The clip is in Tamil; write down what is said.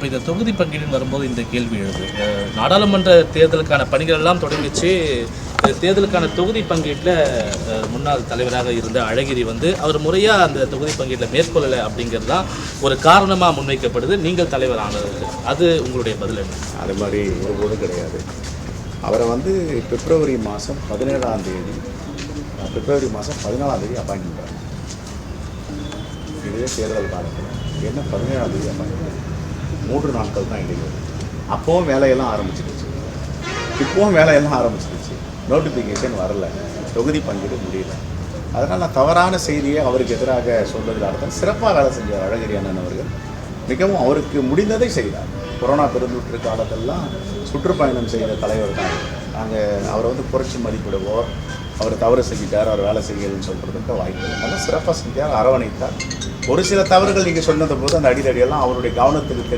இப்போ இந்த தொகுதி பங்கீடுன்னு வரும்போது இந்த கேள்வி எழுது. நாடாளுமன்ற தேர்தலுக்கான பணிகள் எல்லாம் தொடங்கிச்சு. தேர்தலுக்கான தொகுதி பங்கீட்டில் முன்னாள் தலைவராக இருந்த அழகிரி அவர் முறையாக அந்த தொகுதி பங்கீட்டில் மேற்கொள்ளலை அப்படிங்கிறது தான் ஒரு காரணமாக முன்வைக்கப்படுது. நீங்கள் தலைவர் ஆனது, அது உங்களுடைய பதில் என்ன? அது மாதிரி ஒருபோதும் கிடையாது. அவரை பிப்ரவரி மாதம் 17ஆம் தேதி பிப்ரவரி மாதம் 14ஆம் தேதி அப்பாயின்ட் பண்ணுறாங்க. இதே தேர்தல் காலத்தில் என்ன 17ஆம் தேதி அப்பாயின்ட் 3 நாட்கள் தான் இடைவெளி. அப்போவும் வேலையெல்லாம் ஆரம்பிச்சிருச்சு, இப்போவும் வேலையெல்லாம் ஆரம்பிச்சிருச்சு. நோட்டிஃபிகேஷன் வரல, தொகுதி பங்கீடு முடியல. அதனால் நான் தவறான செய்தியை அவருக்கு எதிராக சொல்வதற்காக தான் சிறப்பாக வேலை செஞ்ச அழகிரி அண்ணன் அவர்கள் மிகவும் அவருக்கு முடிந்ததை செய்தார். கொரோனா பெருந்தொற்று காலத்தெல்லாம் சுற்றுப்பயணம் செய்த தலைவர் தான். நாங்கள் அவரை புரட்சி மதிப்பிடவோ, அவர் தவறு செஞ்சிட்டார், அவர் வேலை செய்யலன்னு சொல்கிறதுக்கு வாய்ப்பு இல்லை. நல்லா சிறப்பாக செஞ்சார், அரவணைத்தார். ஒரு சில தவறுகள் நீங்கள் சொன்னது போது அந்த அடிதடியெல்லாம் அவருடைய கவனத்துக்கு